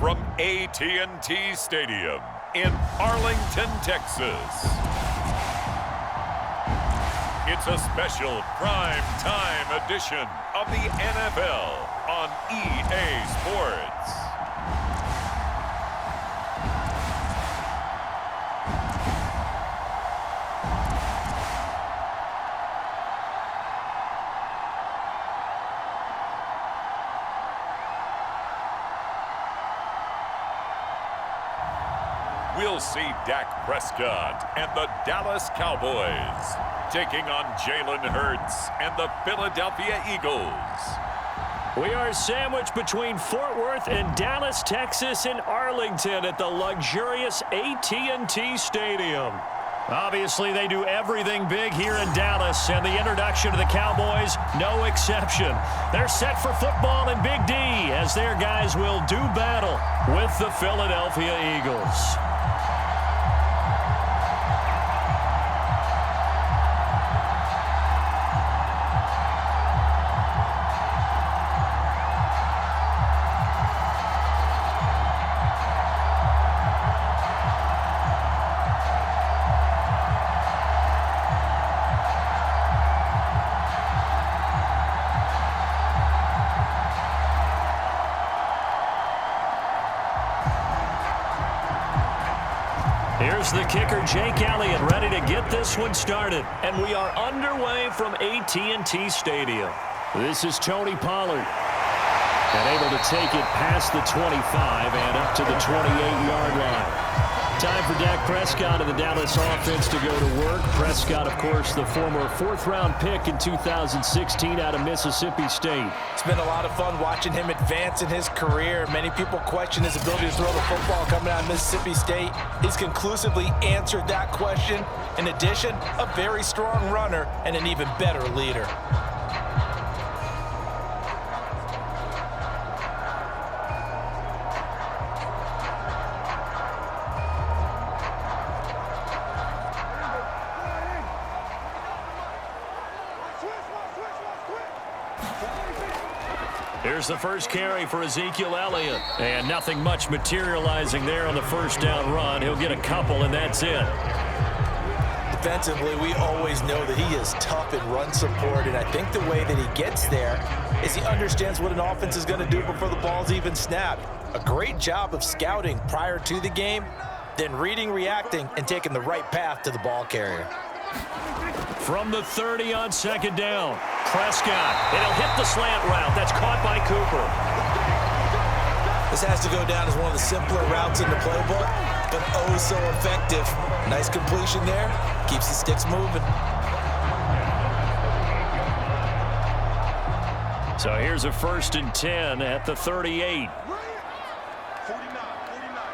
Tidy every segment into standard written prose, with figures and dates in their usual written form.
from AT&T Stadium in Arlington, Texas. It's a special prime time edition of the NFL on EA Sports. We'll see Dak Prescott and the Dallas Cowboys taking on Jalen Hurts and the Philadelphia Eagles. We are sandwiched between Fort Worth and Dallas, Texas, and Arlington at the luxurious AT&T Stadium. Obviously, they do everything big here in Dallas, and the introduction to the Cowboys, no exception. They're set for football in Big D as their guys will do battle with the Philadelphia Eagles. Here's the kicker, Jake Elliott, ready to get this one started. And we are underway from AT&T Stadium. This is Tony Pollard. And able to take it past the 25 and up to the 28-yard line. Time for Dak Prescott and the Dallas offense to go to work. Prescott, of course, the former fourth-round pick in 2016 out of Mississippi State. It's been a lot of fun watching him advance in his career. Many people question his ability to throw the football coming out of Mississippi State. He's conclusively answered that question. In addition, a very strong runner and an even better leader. Here's the first carry for Ezekiel Elliott. And nothing much materializing there on the first down run. He'll get a couple, and that's it. Defensively, we always know that he is tough in run support, and I think the way that he gets there is he understands what an offense is going to do before the ball's even snapped. A great job of scouting prior to the game, then reading, reacting, and taking the right path to the ball carrier. From the 30 on second down, Prescott. It'll hit the slant route. That's caught by Cooper. This has to go down as one of the simpler routes in the playbook, but oh so effective. Nice completion there. Keeps the sticks moving. So here's a 1st and 10 at the 38. 49,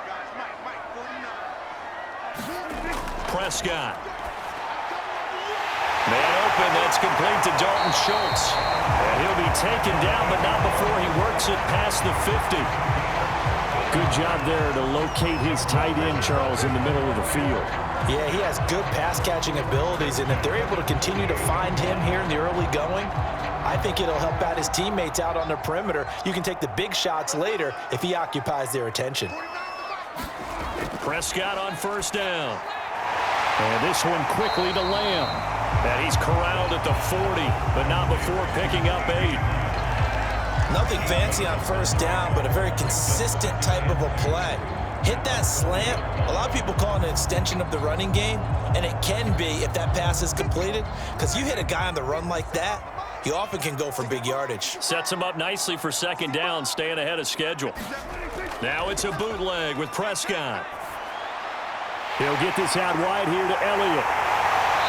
guys. Mike, 49. Prescott. Man open, that's complete to Dalton Schultz. And he'll be taken down, but not before he works it past the 50. Good job there to locate his tight end, Charles, in the middle of the field. Yeah, he has good pass-catching abilities, and if they're able to continue to find him here in the early going, I think it'll help out his teammates out on the perimeter. You can take the big shots later if he occupies their attention. Prescott on first down. And this one quickly to Lamb. And he's corralled at the 40, but not before picking up 8. Nothing fancy on first down, but a very consistent type of a play. Hit that slant. A lot of people call it an extension of the running game, and it can be if that pass is completed, because you hit a guy on the run like that, you often can go for big yardage. Sets him up nicely for second down, staying ahead of schedule. Now it's a bootleg with Prescott. He'll get this out wide here to Elliott.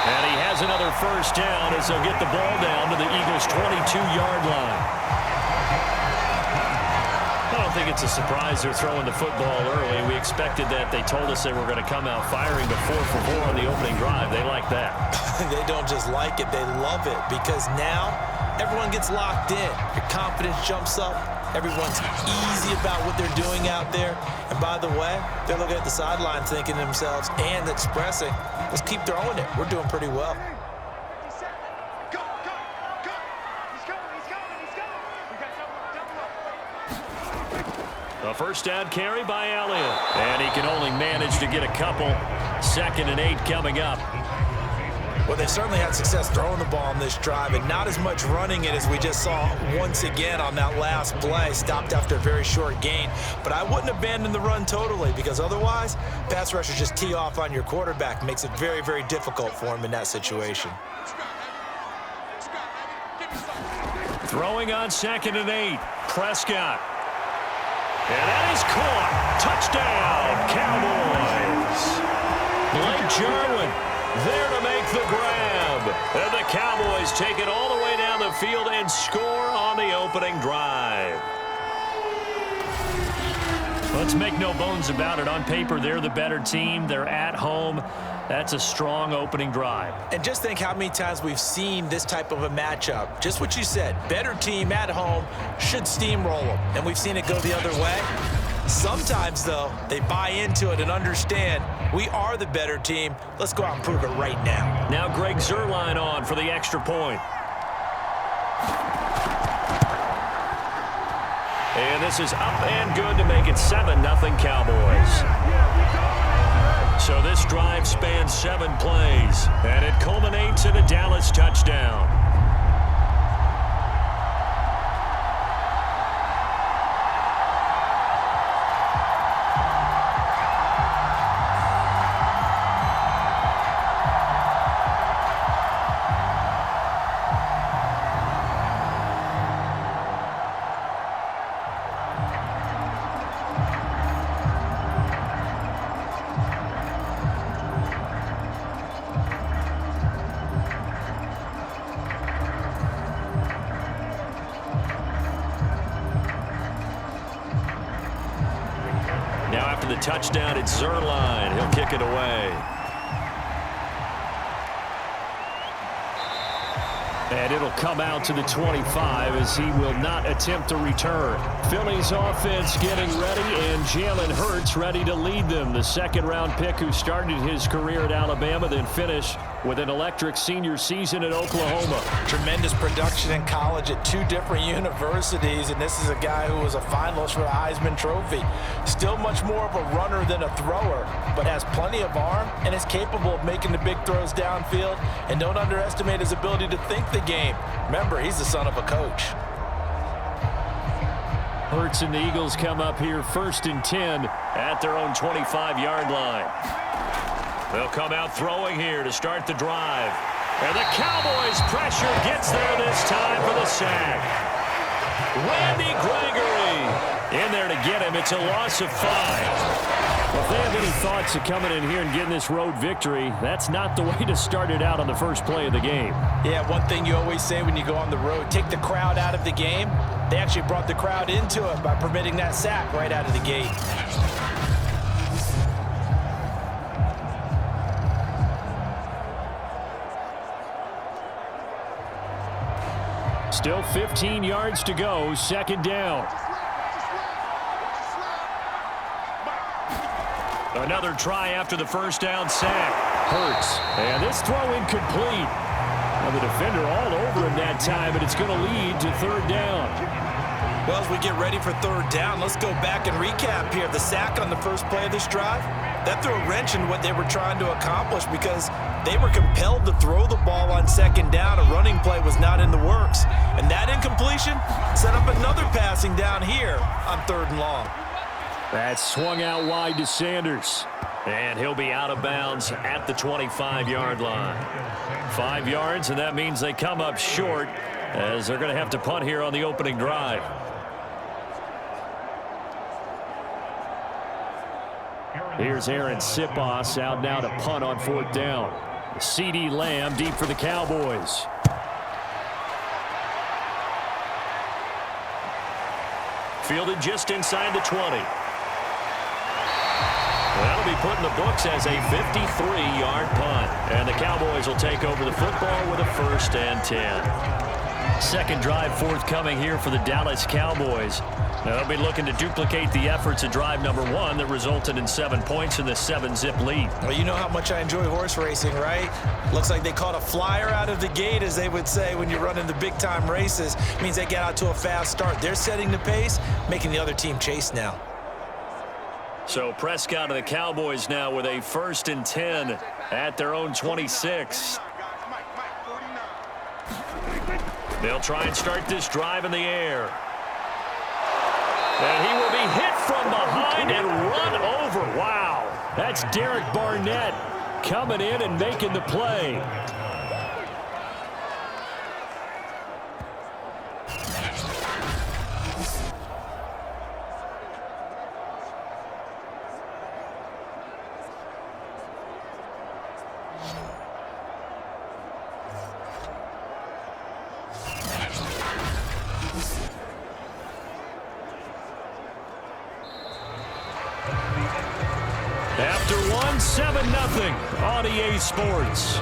And he has another first down as they'll get the ball down to the Eagles' 22-yard line. I don't think it's a surprise they're throwing the football early. We expected that. They told us they were going to come out firing to 4 for 4 on the opening drive. They like that. They don't just like it, they love it, because now everyone gets locked in. Your confidence jumps up. Everyone's easy about what they're doing out there. And by the way, they're looking at the sideline thinking to themselves and expressing, let's keep throwing it. We're doing pretty well. A first down carry by Elliott. And he can only manage to get a couple. 2nd and 8 coming up. Well, they've certainly had success throwing the ball on this drive, and not as much running it as we just saw once again on that last play. Stopped after a very short gain. But I wouldn't abandon the run totally, because otherwise, pass rushers just tee off on your quarterback. Makes it very, very difficult for him in that situation. Throwing on 2nd and 8. Prescott. And that is caught. Touchdown, Cowboys. Blake Jarwin there to make the grab. And the Cowboys take it all the way down the field and score on the opening drive. Let's make no bones about it. On paper, they're the better team. They're at home. That's a strong opening drive. And just think how many times we've seen this type of a matchup. Just what you said, better team at home should steamroll them. And we've seen it go the other way. Sometimes, though, they buy into it and understand we are the better team. Let's go out and prove it right now. Now Greg Zuerlein on for the extra point. And this is up and good to make it 7-0 Cowboys. So this drive spans 7 plays, and it culminates in a Dallas touchdown. Now after the touchdown, it's Zuerlein. He'll kick it away. And it'll come out to the 25 as he will not attempt to return. Philly's offense getting ready, and Jalen Hurts ready to lead them. The 2nd-round pick who started his career at Alabama, then finished with an electric senior season at Oklahoma. Tremendous production in college at 2 different universities, and this is a guy who was a finalist for the Heisman Trophy. Still much more of a runner than a thrower, but has plenty of arm and is capable of making the big throws downfield. And don't underestimate his ability to think the game. Remember, he's the son of a coach. Hurts and the Eagles come up here 1st and 10 at their own 25-yard line. They'll come out throwing here to start the drive. And the Cowboys' pressure gets there this time for the sack. Randy Gregory in there to get him. It's a loss of 5. Well, if they have any thoughts of coming in here and getting this road victory, that's not the way to start it out on the first play of the game. Yeah, one thing you always say when you go on the road, take the crowd out of the game. They actually brought the crowd into it by permitting that sack right out of the gate. Still 15 yards to go, 2nd down. Another try after the first down sack. Hurts. And this throw incomplete. Now the defender all over him that time, and it's going to lead to 3rd down. Well, as we get ready for 3rd down, let's go back and recap here. The sack on the first play of this drive, that threw a wrench in what they were trying to accomplish because they were compelled to throw the ball on 2nd down. A running play was not in the works. And that incompletion set up another passing down here on 3rd and long. That swung out wide to Sanders. And he'll be out of bounds at the 25-yard line. 5 yards, and that means they come up short as they're going to have to punt here on the opening drive. Here's Aaron Sipos out now to punt on 4th down. CeeDee Lamb deep for the Cowboys. Fielded just inside the 20. That'll be put in the books as a 53-yard punt. And the Cowboys will take over the football with a 1st and 10. 2nd drive forthcoming here for the Dallas Cowboys. Now they'll be looking to duplicate the efforts of drive number 1 that resulted in 7 points in the 7-zip lead. Well, you know how much I enjoy horse racing, right? Looks like they caught a flyer out of the gate, as they would say when you're running the big-time races. It means they get out to a fast start. They're setting the pace, making the other team chase now. So Prescott of the Cowboys now with a 1st and 10 at their own 26. They'll try and start this drive in the air. And he will be hit from behind and run over. Wow. That's Derek Barnett coming in and making the play. After one, 7-0 on EA Sports.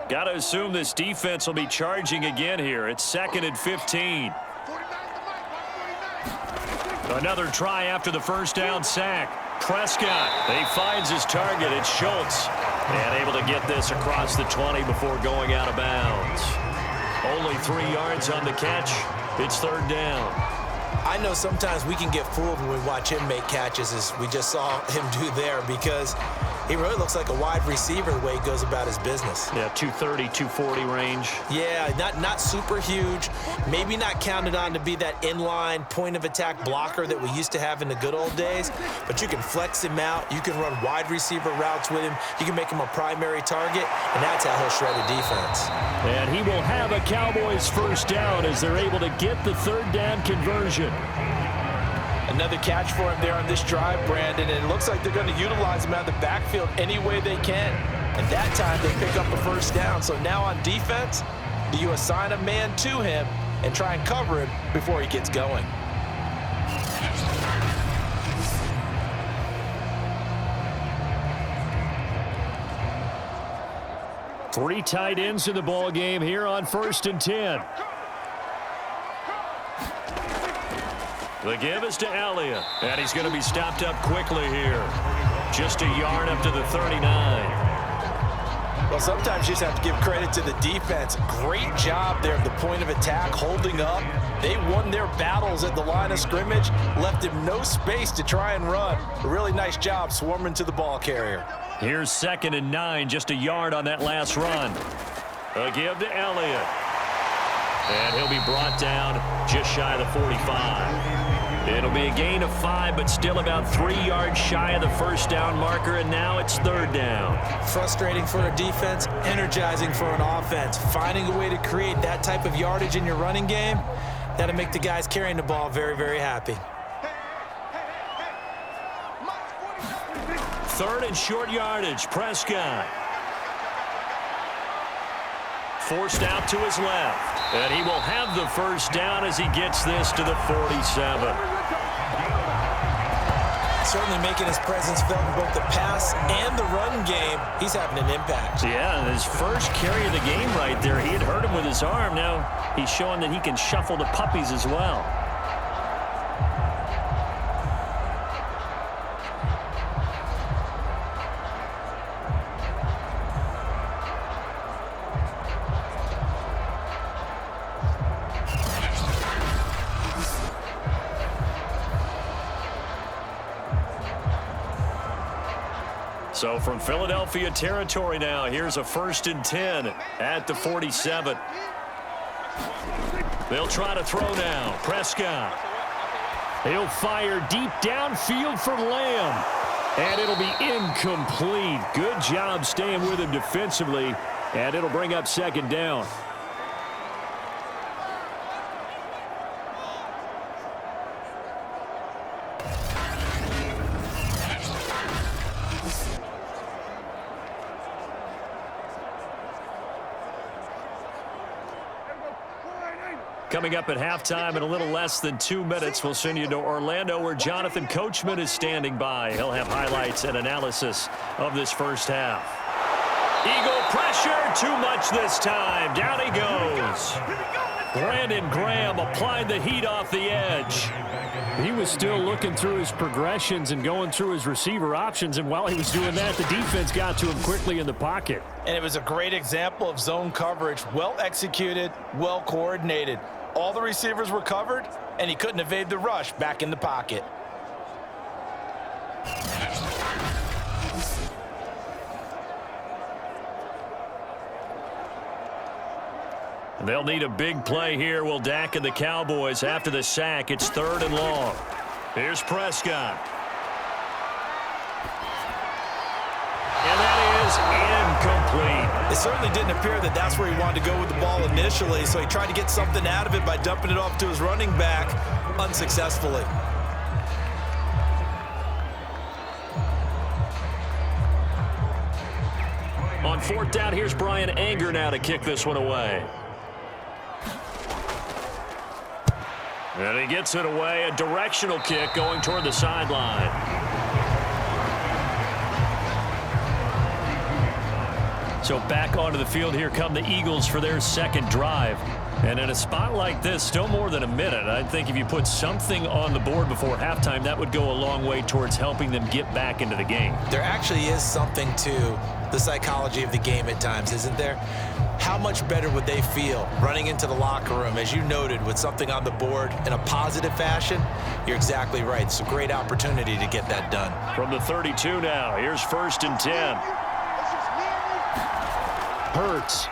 Got to assume this defense will be charging again here. It's 2nd and 15. Another try after the first down sack. Prescott, he finds his target. It's Schultz. And able to get this across the 20 before going out of bounds. Only 3 yards on the catch. It's 3rd down. I know sometimes we can get fooled when we watch him make catches, as we just saw him do there, because he really looks like a wide receiver the way he goes about his business. Yeah, 230, 240 range. Yeah, not super huge. Maybe not counted on to be that inline point-of-attack blocker that we used to have in the good old days, but you can flex him out. You can run wide receiver routes with him. You can make him a primary target, and that's how he'll shred a defense. And he will have a Cowboys 1st down as they're able to get the 3rd down conversion. Another catch for him there on this drive, Brandon, and it looks like they're going to utilize him out of the backfield any way they can. And that time they pick up a 1st down. So now on defense, do you assign a man to him and try and cover him before he gets going? Three tight ends in the ball game here on 1st and 10. The give is to Elliott, and he's going to be stopped up quickly here. Just a yard up to the 39. Well, sometimes you just have to give credit to the defense. Great job there at the point of attack, holding up. They won their battles at the line of scrimmage, left him no space to try and run. A really nice job swarming to the ball carrier. Here's 2nd and 9, just a yard on that last run. A give to Elliott. And he'll be brought down just shy of the 45. It'll be a gain of 5, but still about 3 yards shy of the 1st down marker, and now it's 3rd down. Frustrating for a defense, energizing for an offense. Finding a way to create that type of yardage in your running game, that'll make the guys carrying the ball very, very happy. 3rd and short yardage, Prescott. Forced out to his left. And he will have the 1st down as he gets this to the 47. Certainly making his presence felt in both the pass and the run game. He's having an impact. Yeah, his first carry of the game right there. He had hurt him with his arm. Now he's showing that he can shuffle the puppies as well. So from Philadelphia territory now, here's a 1st and 10 at the 47. They'll try to throw now. Prescott. He'll fire deep downfield for Lamb. And it'll be incomplete. Good job staying with him defensively. And it'll bring up 2nd down. Coming up at halftime in a little less than 2 minutes, we'll send you to Orlando where Jonathan Coachman is standing by. He'll have highlights and analysis of this 1st half. Eagle pressure, too much this time. Down he goes. Brandon Graham applied the heat off the edge. He was still looking through his progressions and going through his receiver options, and while he was doing that, the defense got to him quickly in the pocket. And it was a great example of zone coverage. Well executed, well coordinated. All the receivers were covered, and he couldn't evade the rush back in the pocket. They'll need a big play here, will Dak and the Cowboys. After the sack, it's 3rd and long. Here's Prescott. And that is incomplete. It certainly didn't appear that that's where he wanted to go with the ball initially, so he tried to get something out of it by dumping it off to his running back unsuccessfully. On 4th down, here's Brian Anger now to kick this one away. And he gets it away, a directional kick going toward the sideline. So back onto the field, here come the Eagles for their second drive. And in a spot like this, still more than a minute, I think if you put something on the board before halftime, that would go a long way towards helping them get back into the game. There actually is something to the psychology of the game at times, isn't there? How much better would they feel running into the locker room, as you noted, with something on the board in a positive fashion? You're exactly right. It's a great opportunity to get that done. From the 32 now, here's 1st and 10. Hurts.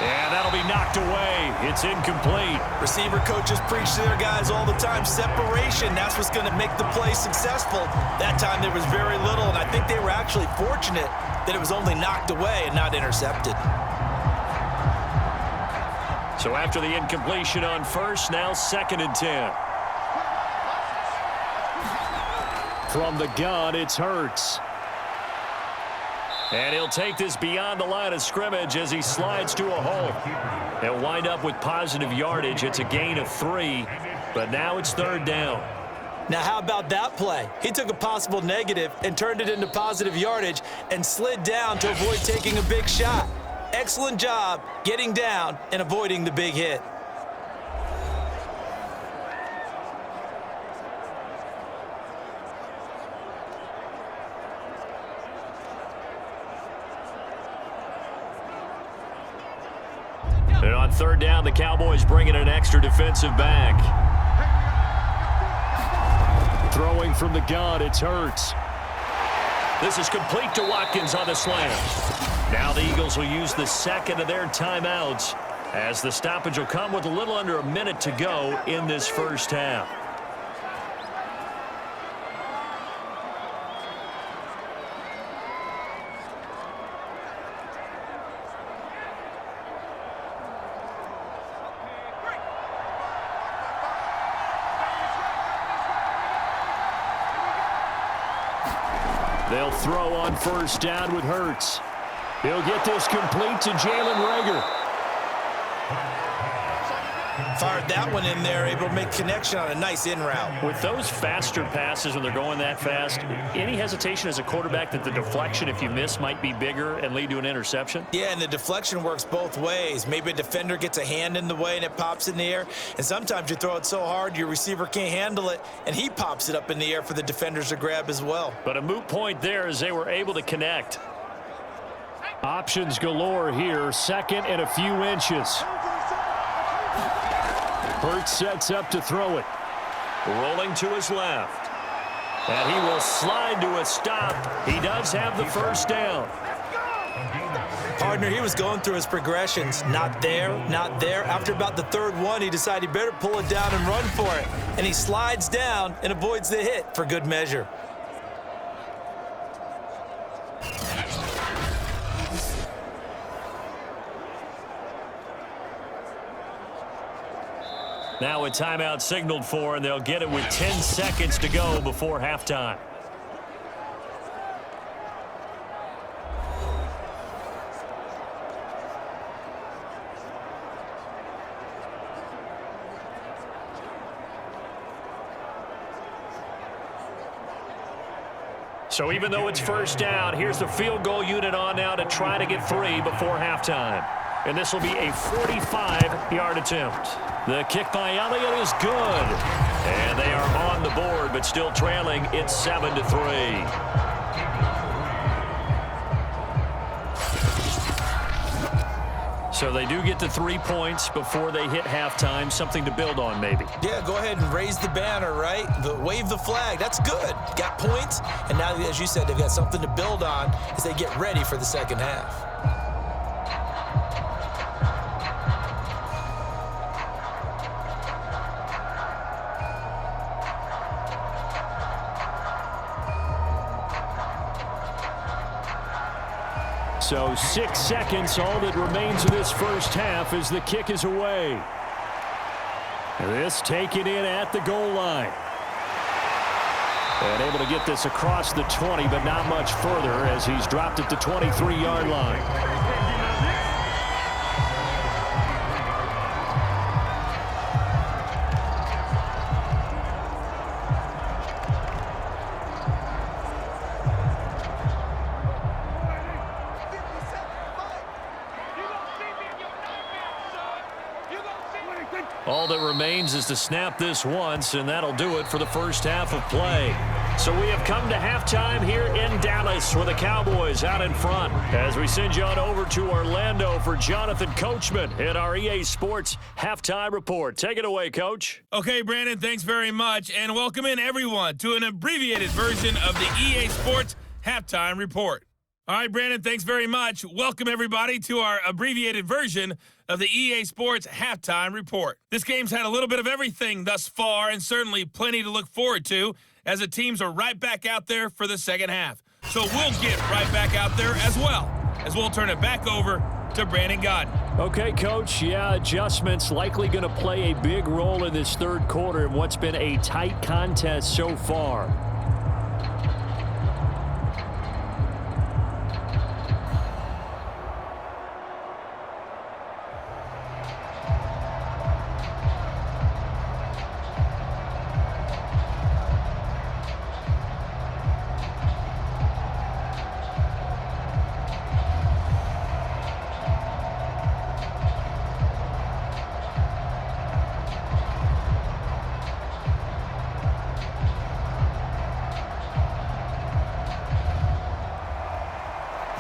And that'll be knocked away. It's incomplete. Receiver coaches preach to their guys all the time. Separation, that's what's going to make the play successful. That time there was very little, and I think they were actually fortunate that it was only knocked away and not intercepted. So after the incompletion on 1st, now 2nd and 10. From the gun, it's Hurts. And he'll take this beyond the line of scrimmage as he slides to a hole. They'll wind up with positive yardage. It's a gain of 3, but now it's 3rd down. Now, how about that play? He took a possible negative and turned it into positive yardage and slid down to avoid taking a big shot. Excellent job getting down and avoiding the big hit. And on 3rd down, the Cowboys bring in an extra defensive back. Throwing from the gun, it's Hurts. This is complete to Watkins on the slant. Now the Eagles will use the 2nd of their timeouts, as the stoppage will come with a little under a minute to go in this first half. They'll throw on 1st down with Hurts. He'll get this complete to Jalen Reagor. Fired that one in there, able to make connection on a nice in route. With those faster passes when they're going that fast, any hesitation as a quarterback that the deflection, if you miss, might be bigger and lead to an interception? Yeah, and the deflection works both ways. Maybe a defender gets a hand in the way and it pops in the air, and sometimes you throw it so hard your receiver can't handle it, and he pops it up in the air for the defenders to grab as well. But a moot point there as they were able to connect. Options galore here, 2nd and a few inches. Hurts sets up to throw it. Rolling to his left. And he will slide to a stop. He does have the 1st down. Partner, he was going through his progressions. Not there, not there. After about the 3rd one, he decided he better pull it down and run for it. And he slides down and avoids the hit for good measure. Now a timeout signaled for, and they'll get it with 10 seconds to go before halftime. So even though it's 1st down, here's the field goal unit on now to try to get 3 before halftime. And this will be a 45-yard attempt. The kick by Elliott is good. And they are on the board, but still trailing. It's 7-3. So they do get to 3 points before they hit halftime. Something to build on, maybe. Yeah, go ahead and raise the banner, right? Wave the flag. That's good. Got points. And now, as you said, they've got something to build on as they get ready for the second half. So 6 seconds, all that remains of this first half as the kick is away. This taken in at the goal line. And able to get this across the 20, but not much further as he's dropped it to 23-yard line. All that remains is to snap this once, and that'll do it for the first half of play. So we have come to halftime here in Dallas with the Cowboys out in front as we send you on over to Orlando for Jonathan Coachman in our EA Sports Halftime Report. Take it away, Coach. Okay, Brandon, thanks very much, and welcome in everyone to an abbreviated version of the EA Sports Halftime Report. All right, Brandon, thanks very much. Welcome, everybody, to our abbreviated version of the EA Sports Halftime Report. This game's had a little bit of everything thus far and certainly plenty to look forward to as the teams are right back out there for the second half. So we'll get right back out there as well as we'll turn it back over to Brandon Godden. Okay, Coach. Yeah, adjustments likely going to play a big role in this third quarter in what's been a tight contest so far.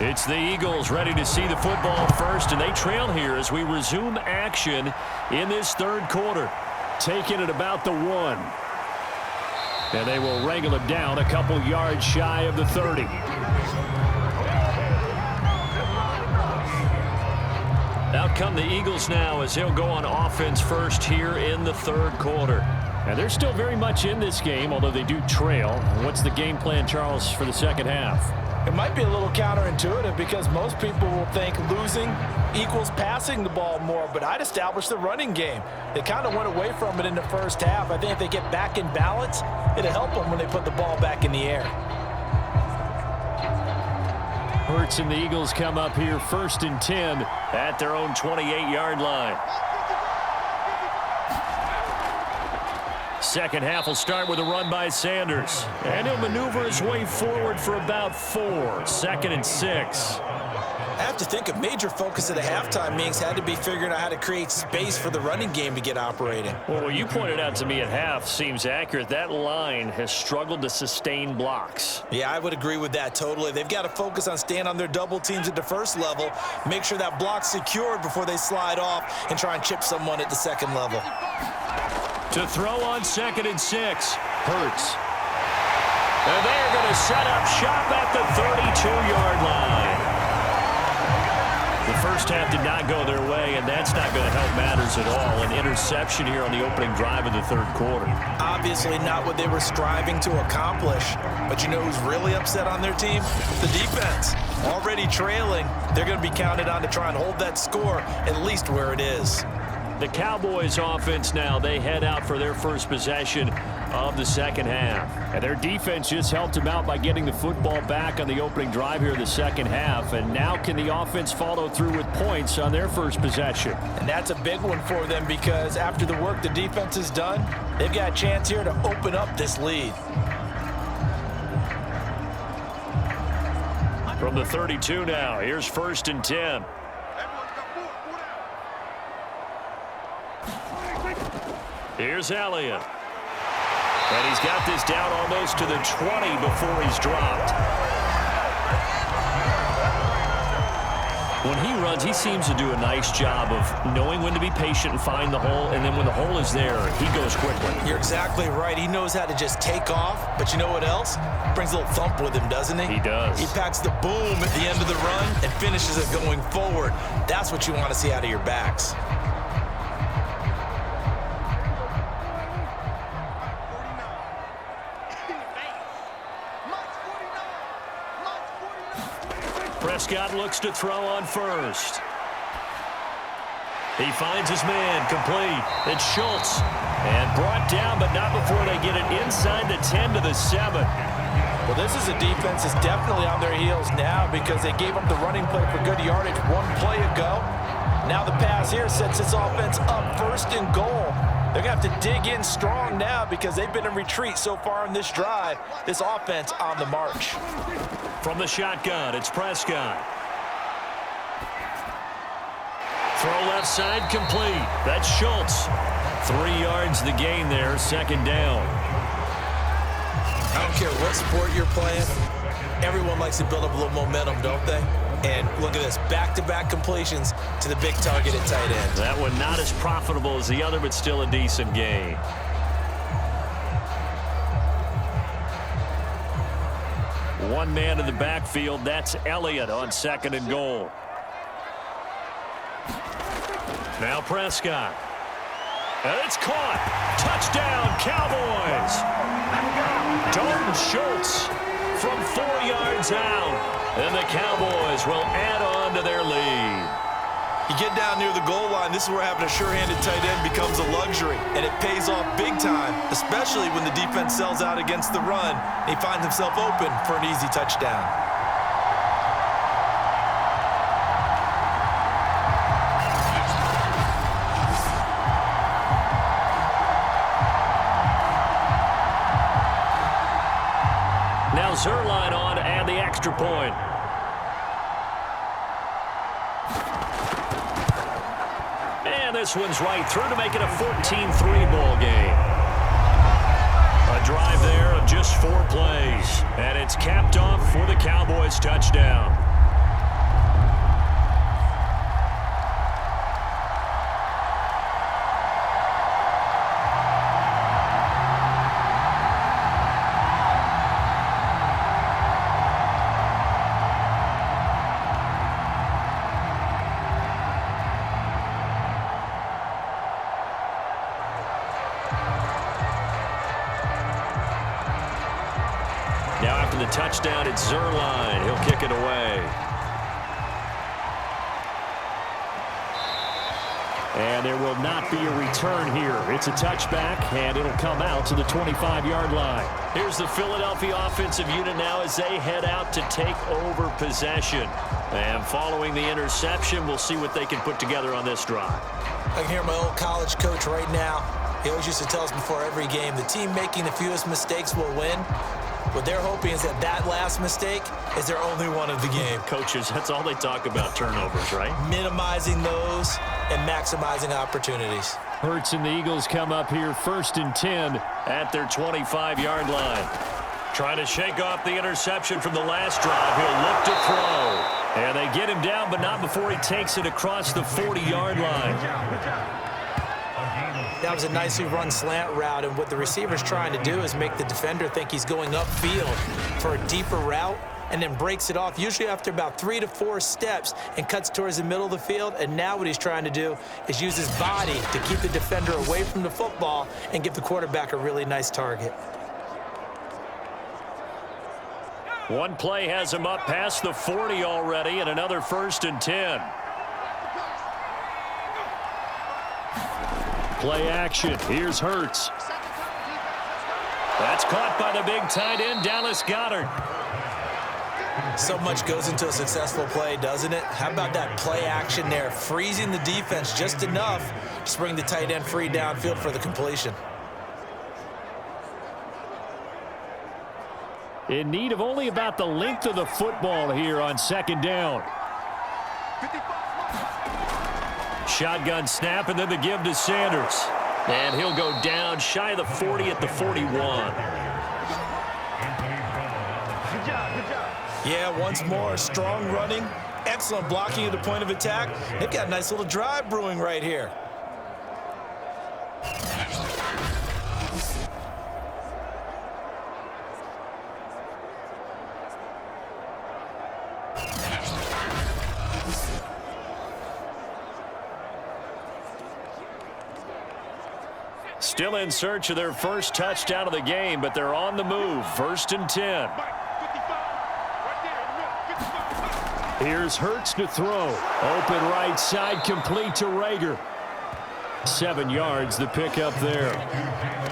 It's the Eagles ready to see the football first, and they trail here as we resume action in this third quarter. Taking it about the 1. And they will wrangle it down a couple yards shy of the 30. Out come the Eagles now as they'll go on offense first here in the third quarter. And they're still very much in this game, although they do trail. What's the game plan, Charles, for the second half? It might be a little counterintuitive because most people will think losing equals passing the ball more, but I'd establish the running game. They kind of went away from it in the first half. I think if they get back in balance, it'll help them when they put the ball back in the air. Hurts and the Eagles come up here 1st and 10 at their own 28-yard line. Second half will start with a run by Sanders. And he'll maneuver his way forward for about 4. 2nd and 6. I have to think a major focus at the halftime meetings had to be figuring out how to create space for the running game to get operating. Well, what you pointed out to me at half seems accurate. That line has struggled to sustain blocks. Yeah, I would agree with that totally. They've got to focus on staying on their double teams at the first level, make sure that block's secured before they slide off and try and chip someone at the second level. To throw on 2nd and 6. Hurts. And they're going to set up shop at the 32-yard line. The first half did not go their way, and that's not going to help matters at all. An interception here on the opening drive of the third quarter. Obviously not what they were striving to accomplish. But you know who's really upset on their team? The defense. Already trailing. They're going to be counted on to try and hold that score at least where it is. The Cowboys offense now, they head out for their first possession of the second half. And their defense just helped them out by getting the football back on the opening drive here in the second half. And now can the offense follow through with points on their first possession? And that's a big one for them because after the work the defense has done, they've got a chance here to open up this lead. From the 32 now, here's 1st and 10. Here's Elliott. And he's got this down almost to the 20 before he's dropped. When he runs, he seems to do a nice job of knowing when to be patient and find the hole, and then when the hole is there, he goes quickly. You're exactly right. He knows how to just take off, but you know what else? Brings a little thump with him, doesn't he? He does. He packs the boom at the end of the run and finishes it going forward. That's what you want to see out of your backs. Prescott looks to throw on first. He finds his man, complete. It's Schultz. And brought down, but not before they get it inside the 10 to the 7. Well, this is a defense that's definitely on their heels now because they gave up the running play for good yardage one play ago. Now the pass here sets this offense up first and goal. They're going to have to dig in strong now because they've been in retreat so far in this drive. This offense on the march. From the shotgun, it's Prescott. Throw left side, complete. That's Schultz. 3 yards the gain there, second down. I don't care what sport you're playing. Everyone likes to build up a little momentum, don't they? And look at this, back-to-back completions to the big target at tight end. That one not as profitable as the other, but still a decent gain. One man in the backfield, that's Elliott on second and goal. Now Prescott. And it's caught. Touchdown, Cowboys. Dalton Schultz from 4 yards out. And the Cowboys will add on to their lead. You get down near the goal line, this is where having a sure-handed tight end becomes a luxury, and it pays off big time, especially when the defense sells out against the run. He finds himself open for an easy touchdown. Now Zerline on to add the extra point. And this one's right through to make it a 14-3 ball game. A drive there of just 4 plays. And it's capped off for the Cowboys touchdown. Now after the touchdown, it's Zerline. He'll kick it away. And there will not be a return here. It's a touchback, and it'll come out to the 25-yard line. Here's the Philadelphia offensive unit now as they head out to take over possession. And following the interception, we'll see what they can put together on this drive. I can hear my old college coach right now. He always used to tell us before every game, the team making the fewest mistakes will win. What they're hoping is that that last mistake is their only one of the game. Coaches, that's all they talk about, turnovers, right? Minimizing those and maximizing opportunities. Hurts and the Eagles come up here 1st and 10 at their 25-yard line. Trying to shake off the interception from the last drive. He'll look to throw. And they get him down, but not before he takes it across the 40-yard line. That was a nicely run slant route, and what the receiver's trying to do is make the defender think he's going upfield for a deeper route and then breaks it off, usually after about 3 to 4 steps, and cuts towards the middle of the field. And now what he's trying to do is use his body to keep the defender away from the football and give the quarterback a really nice target. One play has him up past the 40 already, and another 1st and 10. Play action. Here's Hurts. That's caught by the big tight end, Dallas Goedert. So much goes into a successful play, doesn't it? How about that play action there, freezing the defense just enough to bring the tight end free downfield for the completion. In need of only about the length of the football here on 2nd down. Shotgun snap, and then the give to Sanders. And he'll go down shy of the 40 at the 41. Yeah, once more, strong running, excellent blocking at the point of attack. They've got a nice little drive brewing right here. Still in search of their first touchdown of the game, but they're on the move. 1st and 10. Here's Hurts to throw. Open right side, complete to Rager. 7 yards, the pickup there.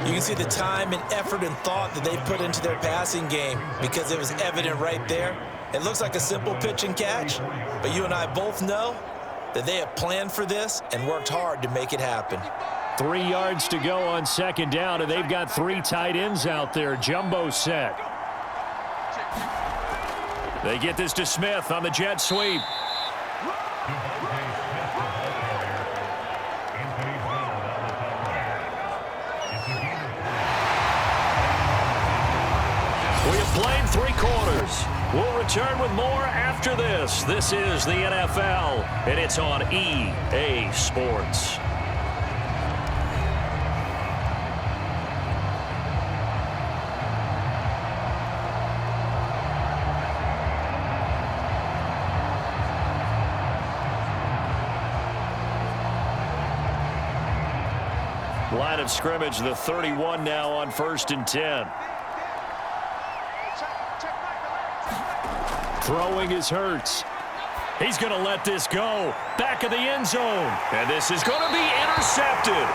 You can see the time and effort and thought that they've put into their passing game because it was evident right there. It looks like a simple pitch and catch, but you and I both know that they have planned for this and worked hard to make it happen. 3 yards to go on 2nd down, and they've got 3 tight ends out there. Jumbo set. They get this to Smith on the jet sweep. We have played 3 quarters. We'll return with more after this. This is the NFL, and it's on EA Sports. Line of scrimmage, the 31 now on 1st and 10. Throwing is Hurts. He's going to let this go. Back of the end zone. And this is going to be intercepted.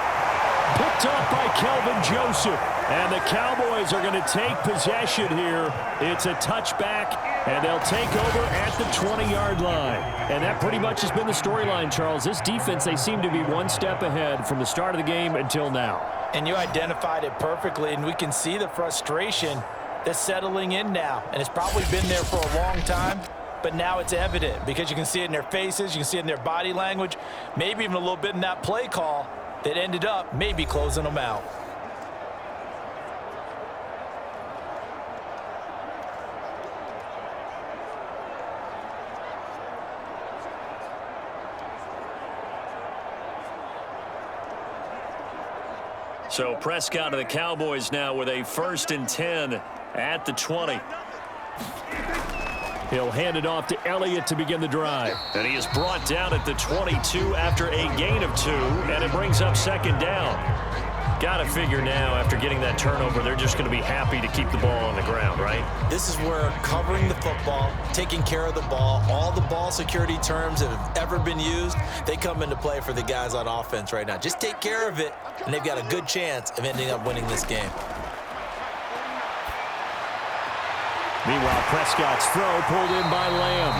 Picked up by Kelvin Joseph. And the Cowboys are going to take possession here. It's a touchback, and they'll take over at the 20-yard line. And that pretty much has been the storyline, Charles. This defense, they seem to be one step ahead from the start of the game until now. And you identified it perfectly, and we can see the frustration that's settling in now. And it's probably been there for a long time, but now it's evident because you can see it in their faces, you can see it in their body language, maybe even a little bit in that play call that ended up maybe closing them out. So Prescott to the Cowboys now with a 1st and 10 at the 20. He'll hand it off to Elliott to begin the drive. And he is brought down at the 22 after a gain of 2, and it brings up 2nd down. Got to figure now, after getting that turnover, they're just going to be happy to keep the ball on the ground, right? This is where covering the football, taking care of the ball, all the ball security terms that have ever been used, they come into play for the guys on offense right now. Just take care of it, and they've got a good chance of ending up winning this game. Meanwhile, Prescott's throw pulled in by Lamb.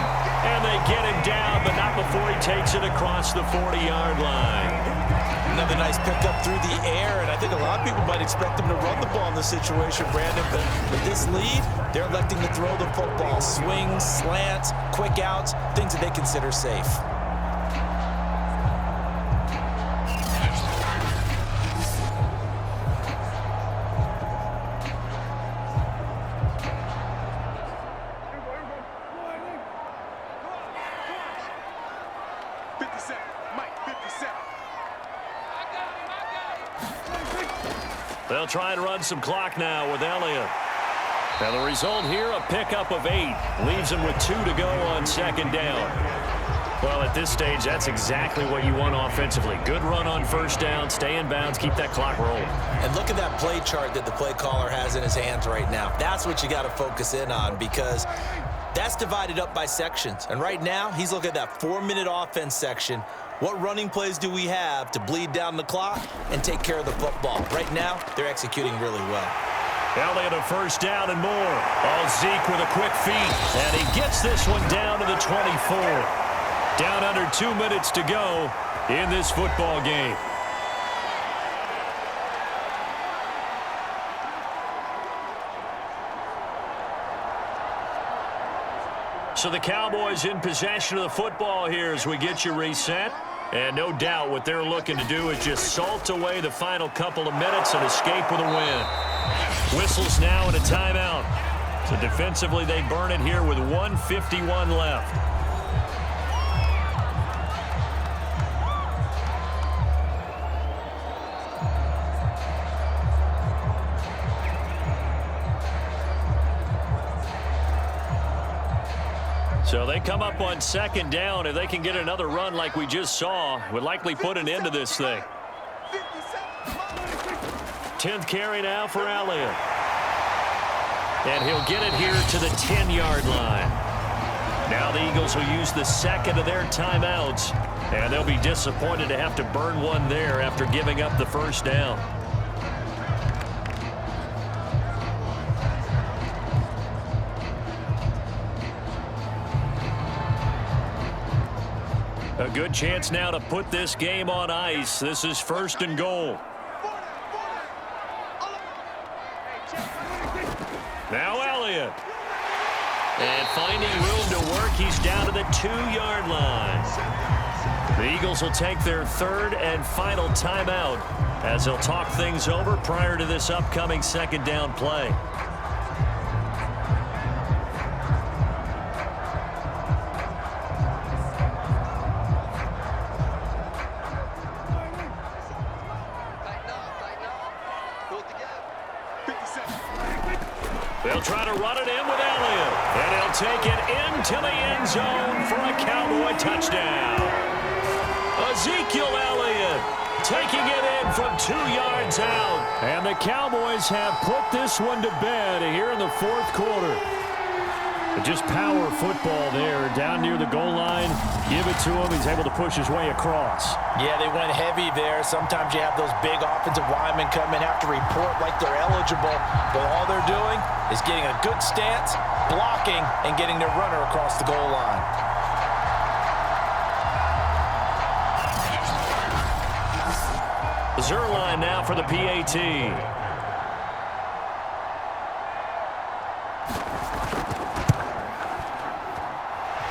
And they get him down, but not before he takes it across the 40-yard line. Another nice pickup through the air, and I think a lot of people might expect them to run the ball in this situation, Brandon, but with this lead, they're electing to throw the football. Swings, slants, quick outs, things that they consider safe. They'll try and run some clock now with Elliott. And the result here, a pickup of 8. Leaves him with 2 to go on 2nd down. Well, at this stage, that's exactly what you want offensively. Good run on 1st down, stay in bounds, keep that clock rolling. And look at that play chart that the play caller has in his hands right now. That's what you got to focus in on because that's divided up by sections. And right now, he's looking at that 4-minute offense section. What running plays do we have to bleed down the clock and take care of the football? Right now, they're executing really well. Elliott a 1st down and more. Oh, Zeke with a quick feed. And he gets this one down to the 24. Down under 2 minutes to go in this football game. So the Cowboys in possession of the football here as we get you reset. And no doubt what they're looking to do is just salt away the final couple of minutes and escape with a win. Whistles now and a timeout. So defensively, they burn it here with 1:51 left. So they come up on second down. If they can get another run like we just saw, would likely put an end to this thing. 10th carry now for Elliott. And he'll get it here to the 10-yard line. Now the Eagles will use the second of their timeouts, and they'll be disappointed to have to burn one there after giving up the first down. A good chance now to put this game on ice. This is 1st and goal. Now Elliott. And finding room to work, he's down to the 2-yard line. The Eagles will take their 3rd and final timeout as they'll talk things over prior to this upcoming second down play. They'll try to run it in with Elliott. And he'll take it into the end zone for a Cowboy touchdown. Ezekiel Elliott taking it in from 2 yards out. And the Cowboys have put this one to bed here in the 4th quarter. Just power football there down near the goal line. Give it to him. He's able to push his way across. Yeah, they went heavy there. Sometimes you have those big offensive linemen come in, have to report like they're eligible. But all they're doing is getting a good stance, blocking, and getting their runner across the goal line. Zerline now for the PAT.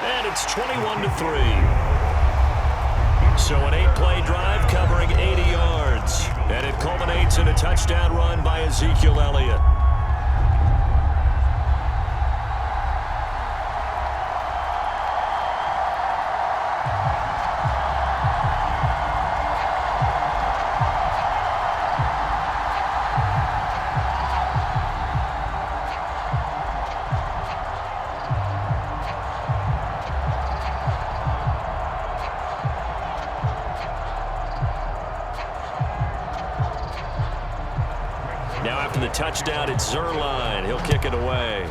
And it's 21-3. So an 8-play drive covering 80 yards. And it culminates in a touchdown run by Ezekiel Elliott. Now after the touchdown, it's Zerline. He'll kick it away.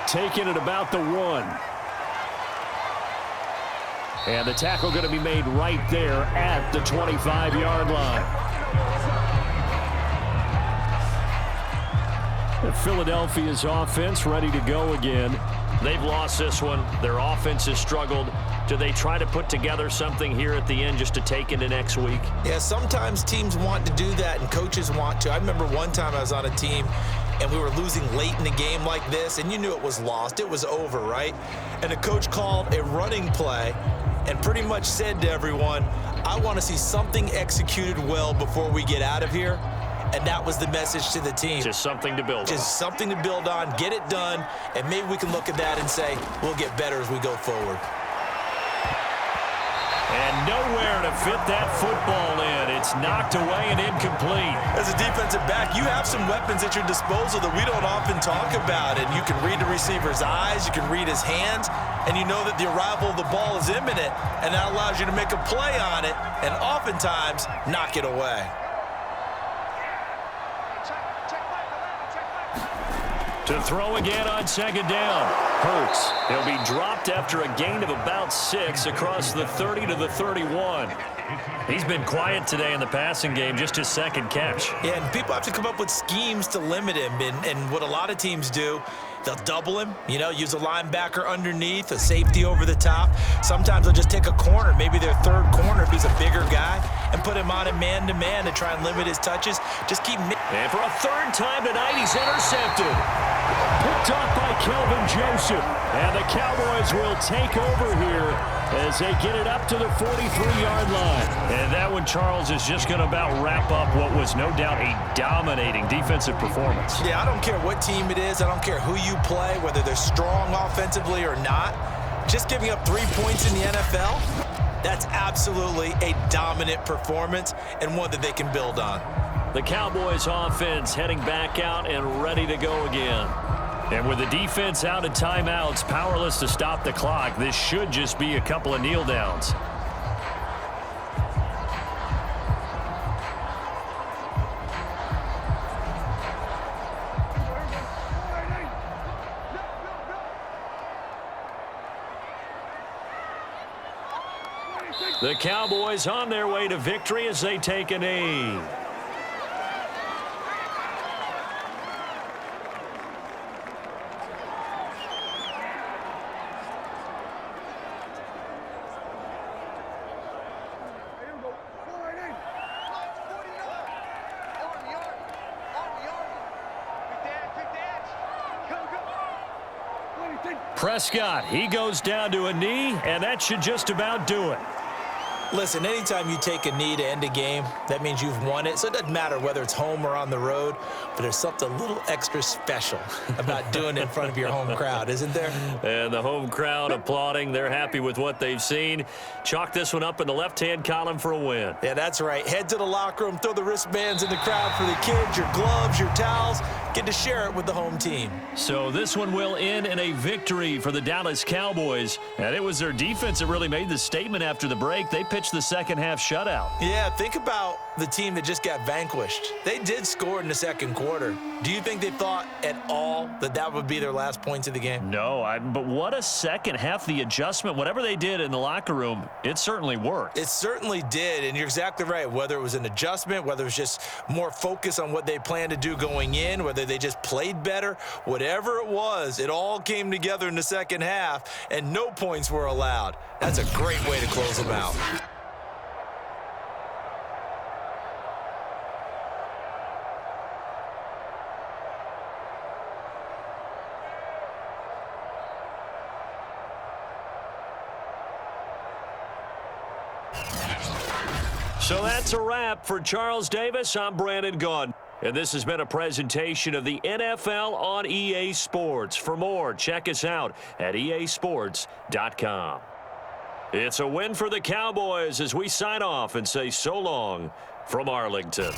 Taking it about the 1. And the tackle going to be made right there at the 25-yard line. Philadelphia's offense ready to go again. They've lost this one. Their offense has struggled. Do they try to put together something here at the end just to take into next week? Yeah, sometimes teams want to do that and coaches want to. I remember one time I was on a team and we were losing late in the game like this, and you knew it was lost. It was over, right? And the coach called a running play and pretty much said to everyone, I want to see something executed well before we get out of here. And that was the message to the team. Just something to build on. Just something to build on, get it done, and maybe we can look at that and say, we'll get better as we go forward. And nowhere to fit that football in. It's knocked away and incomplete. As a defensive back, you have some weapons at your disposal that we don't often talk about. And you can read the receiver's eyes, you can read his hands, and you know that the arrival of the ball is imminent, and that allows you to make a play on it and oftentimes knock it away. To throw again on second down. Hurts. He'll be dropped after a gain of about 6 across the 30 to the 31. He's been quiet today in the passing game, just his second catch. Yeah, and people have to come up with schemes to limit him. And what a lot of teams do, they'll double him, you know, use a linebacker underneath, a safety over the top. Sometimes they'll just take a corner, maybe their third corner if he's a bigger guy, and put him on a man-to-man to try and limit his touches. Just keep... And for a third time tonight, he's intercepted. Picked off by Kelvin Joseph. And the Cowboys will take over here as they get it up to the 43-yard line. And that one, Charles, is just going to about wrap up what was no doubt a dominating defensive performance. Yeah, I don't care what team it is. I don't care who you play, whether they're strong offensively or not. Just giving up 3 points in the NFL, that's absolutely a dominant performance and one that they can build on. The Cowboys offense heading back out and ready to go again. And with the defense out of timeouts, powerless to stop the clock, this should just be a couple of kneel downs. The Cowboys on their way to victory as they take a knee. Prescott, he goes down to a knee, and that should just about do it. Listen, anytime you take a knee to end a game, that means you've won it. So it doesn't matter whether it's home or on the road, but there's something a little extra special about doing it in front of your home crowd, isn't there? And the home crowd applauding. They're happy with what they've seen. Chalk this one up in the left-hand column for a win. Yeah, that's right. Head to the locker room, throw the wristbands in the crowd for the kids, your gloves, your towels. Get to share it with the home team. So this one will end in a victory for the Dallas Cowboys. And it was their defense that really made the statement after the break. They pitched the second half shutout. Yeah, think about the team that just got vanquished. They did score in the second quarter. Do you think they thought at all that that would be their last points of the game? No, but what a second half. The adjustment, whatever they did in the locker room, it certainly worked. It certainly did, and you're exactly right. Whether it was an adjustment, whether it was just more focus on what they planned to do going in, whether they just played better, whatever it was, it all came together in the second half, and no points were allowed. That's a great way to close them out. So that's a wrap for Charles Davis. I'm Brandon Gaudin. And this has been a presentation of the NFL on EA Sports. For more, check us out at easports.com. It's a win for the Cowboys as we sign off and say so long from Arlington.